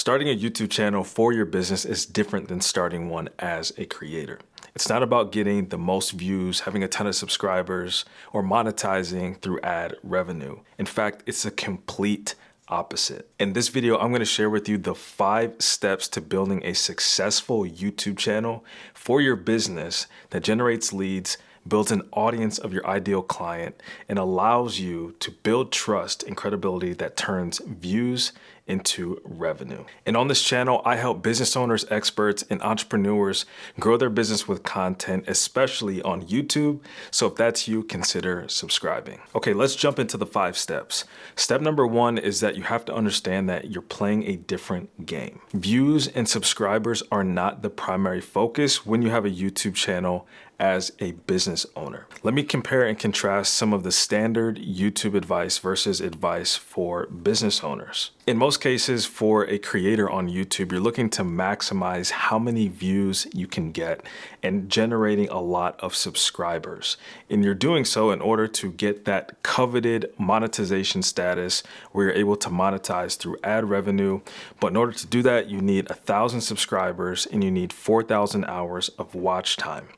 Starting a YouTube channel for your business is different than starting one as a creator. It's not about getting the most views, having a ton of subscribers, or monetizing through ad revenue. In fact, it's a complete opposite. In this video, I'm going to share with you the 5 steps to building a successful YouTube channel for your business that generates leads, builds an audience of your ideal client, and allows you to build trust and credibility that turns views into revenue. And on this channel, I help business owners, experts, and entrepreneurs grow their business with content, especially on YouTube. So if that's you, consider subscribing. Okay, let's jump into the 5 steps. Step number 1 is that you have to understand that you're playing a different game. Views and subscribers are not the primary focus when you have a YouTube channel as a business owner. Let me compare and contrast some of the standard YouTube advice versus advice for business owners. In most cases, for a creator on YouTube, you're looking to maximize how many views you can get and generating a lot of subscribers. And you're doing so in order to get that coveted monetization status where you're able to monetize through ad revenue. But in order to do that, you need 1,000 subscribers and you need 4,000 hours of watch time.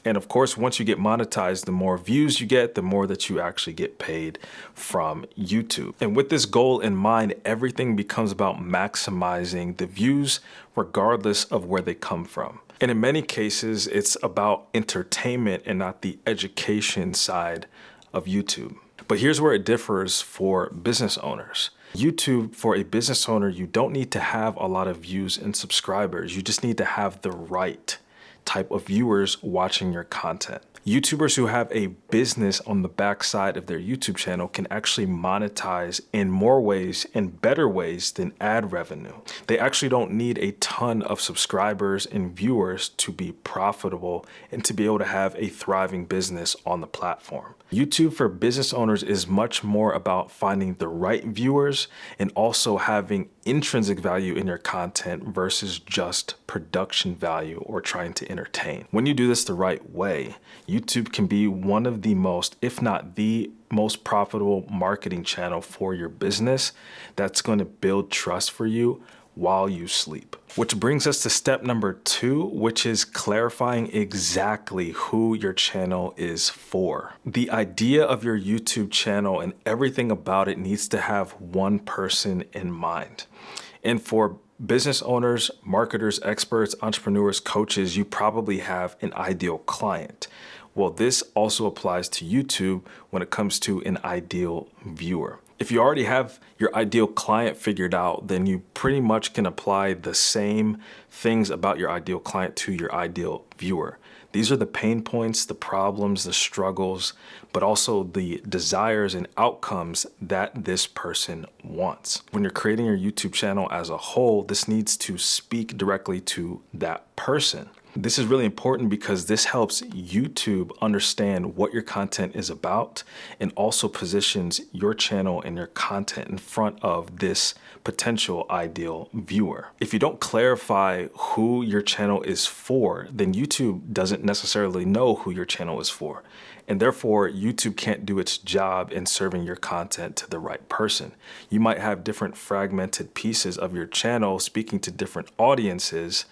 And of course, once you get monetized, the more views you get, the more that you actually get paid from YouTube. And with this goal in mind, everything becomes about maximizing the views regardless of where they come from. And in many cases, it's about entertainment and not the education side of YouTube. But here's where it differs for business owners. YouTube, for a business owner, you don't need to have a lot of views and subscribers. You just need to have the right type of viewers watching your content. YouTubers who have a business on the backside of their YouTube channel can actually monetize in more ways and better ways than ad revenue. They actually don't need a ton of subscribers and viewers to be profitable and to be able to have a thriving business on the platform. YouTube for business owners is much more about finding the right viewers and also having intrinsic value in your content versus just production value or trying to entertain. When you do this the right way, YouTube can be one of the most, if not the most profitable marketing channel for your business that's going to build trust for you while you sleep. Which brings us to step number 2, which is clarifying exactly who your channel is for. The idea of your YouTube channel and everything about it needs to have one person in mind. And for business owners, marketers, experts, entrepreneurs, coaches, you probably have an ideal client. Well, this also applies to YouTube when it comes to an ideal viewer. If you already have your ideal client figured out, then you pretty much can apply the same things about your ideal client to your ideal viewer. These are the pain points, the problems, the struggles, but also the desires and outcomes that this person wants. When you're creating your YouTube channel as a whole, this needs to speak directly to that person. This is really important because this helps YouTube understand what your content is about and also positions your channel and your content in front of this potential ideal viewer. If you don't clarify who your channel is for, then YouTube doesn't necessarily know who your channel is for. And therefore, YouTube can't do its job in serving your content to the right person. You might have different fragmented pieces of your channel speaking to different audiences,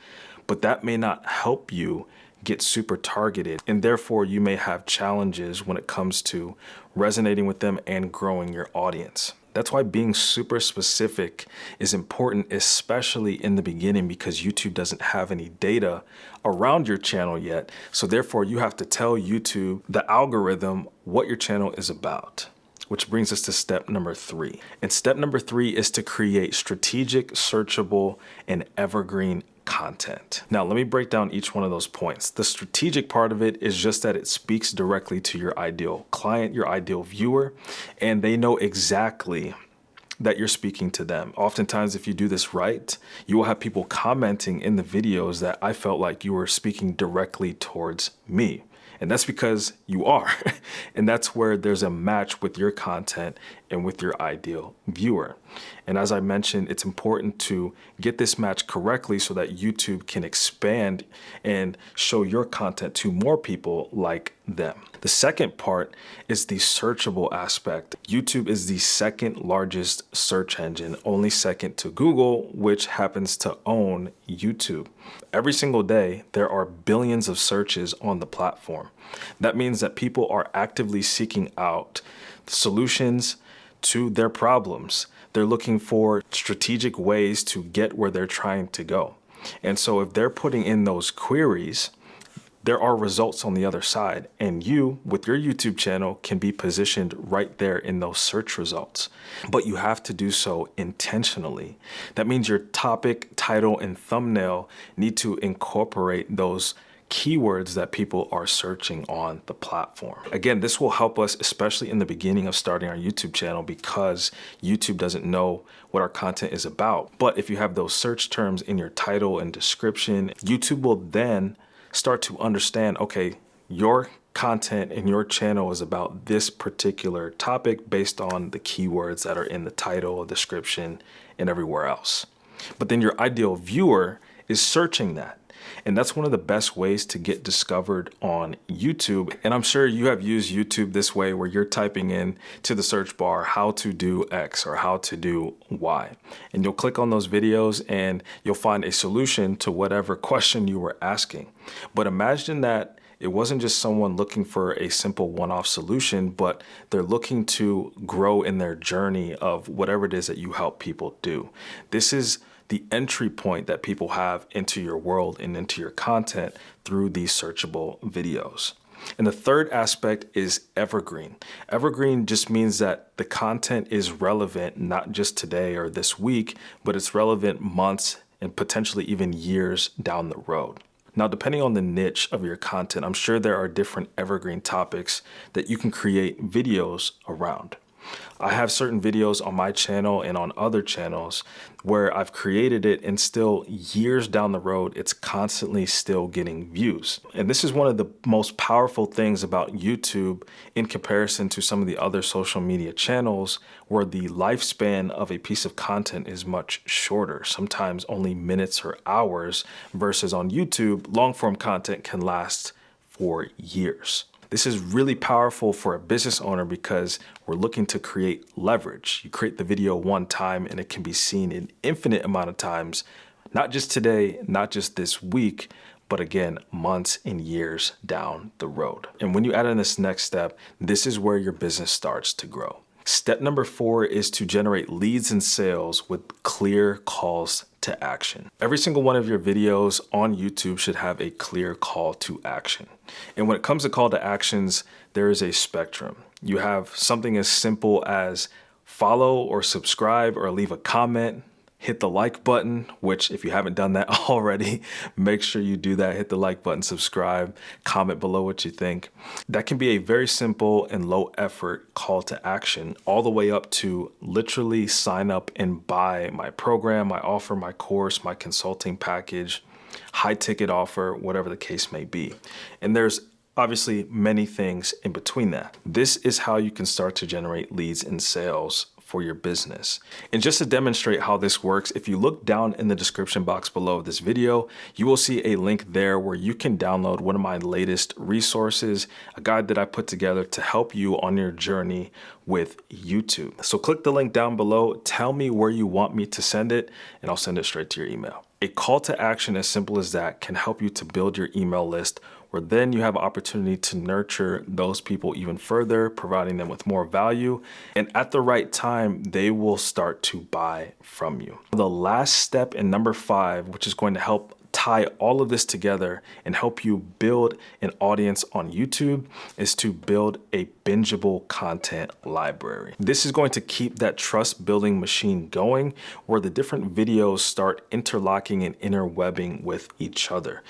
but that may not help you get super targeted. And therefore, you may have challenges when it comes to resonating with them and growing your audience. That's why being super specific is important, especially in the beginning, because YouTube doesn't have any data around your channel yet. So therefore, you have to tell YouTube, the algorithm, what your channel is about. Which brings us to step number 3. And step number 3 is to create strategic, searchable, and evergreen content. Now, let me break down each one of those points. The strategic part of it is just that it speaks directly to your ideal client, your ideal viewer, and they know exactly that you're speaking to them. Oftentimes, if you do this right, you will have people commenting in the videos that I felt like you were speaking directly towards me. And that's because you are. And that's where there's a match with your content and with your ideal viewer. And as I mentioned, it's important to get this match correctly so that YouTube can expand and show your content to more people like them. The second part is the searchable aspect. YouTube is the second largest search engine, only second to Google, which happens to own YouTube. Every single day, there are billions of searches on the platform. That means that people are actively seeking out solutions to their problems. They're looking for strategic ways to get where they're trying to go. And so if they're putting in those queries, there are results on the other side, and you, with your YouTube channel, can be positioned right there in those search results. But you have to do so intentionally. That means your topic, title, and thumbnail need to incorporate those keywords that people are searching on the platform. Again, this will help us, especially in the beginning of starting our YouTube channel, because YouTube doesn't know what our content is about. But if you have those search terms in your title and description, YouTube will then start to understand, okay, your content in your channel is about this particular topic based on the keywords that are in the title, description, and everywhere else. But then your ideal viewer is searching that. And that's one of the best ways to get discovered on YouTube. And I'm sure you have used YouTube this way, where you're typing in to the search bar, how to do X or how to do Y. And you'll click on those videos and you'll find a solution to whatever question you were asking. But imagine that it wasn't just someone looking for a simple one-off solution, but they're looking to grow in their journey of whatever it is that you help people do. This is the entry point that people have into your world and into your content through these searchable videos. And the third aspect is evergreen. Evergreen just means that the content is relevant, not just today or this week, but it's relevant months and potentially even years down the road. Now, depending on the niche of your content, I'm sure there are different evergreen topics that you can create videos around. I have certain videos on my channel and on other channels where I've created it, and still years down the road, it's constantly still getting views. And this is one of the most powerful things about YouTube in comparison to some of the other social media channels, where the lifespan of a piece of content is much shorter, sometimes only minutes or hours, versus on YouTube, long form content can last for years. This is really powerful for a business owner because we're looking to create leverage. You create the video one time and it can be seen an infinite amount of times, not just today, not just this week, but again, months and years down the road. And when you add in this next step, this is where your business starts to grow. Step number 4 is to generate leads and sales with clear calls to action. Every single one of your videos on YouTube should have a clear call to action. And when it comes to call to actions, there is a spectrum. You have something as simple as follow or subscribe or leave a comment. Hit the like button, which if you haven't done that already, make sure you do that. Hit the like button, subscribe, comment below what you think. That can be a very simple and low effort call to action, all the way up to literally sign up and buy my program, my offer, my course, my consulting package, high ticket offer, whatever the case may be. And there's obviously many things in between that. This is how you can start to generate leads and sales for your business. And just to demonstrate how this works, if you look down in the description box below this video, you will see a link there where you can download one of my latest resources, a guide that I put together to help you on your journey with YouTube. So click the link down below, tell me where you want me to send it, and I'll send it straight to your email. A call to action as simple as that can help you to build your email list, where then you have opportunity to nurture those people even further, providing them with more value. And at the right time, they will start to buy from you. The last step in number 5, which is going to help tie all of this together and help you build an audience on YouTube, is to build a bingeable content library. This is going to keep that trust building machine going, where the different videos start interlocking and interwebbing with each other.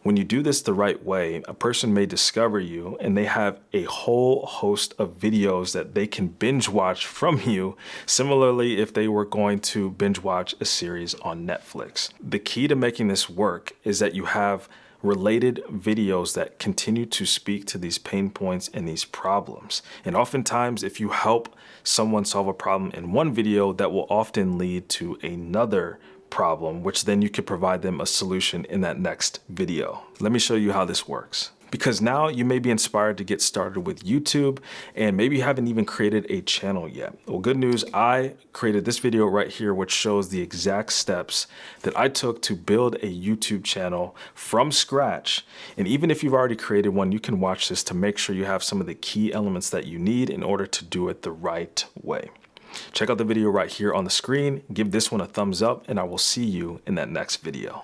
When you do this the right way, a person may discover you and they have a whole host of videos that they can binge watch from you. Similarly, if they were going to binge watch a series on Netflix. The key to making this work is that you have related videos that continue to speak to these pain points and these problems. And oftentimes, if you help someone solve a problem in one video, that will often lead to another problem, which then you could provide them a solution in that next video. Let me show you how this works. Because now you may be inspired to get started with YouTube and maybe you haven't even created a channel yet. Well, good news, I created this video right here, which shows the exact steps that I took to build a YouTube channel from scratch. And even if you've already created one, you can watch this to make sure you have some of the key elements that you need in order to do it the right way. Check out the video right here on the screen, give this one a thumbs up, and I will see you in that next video.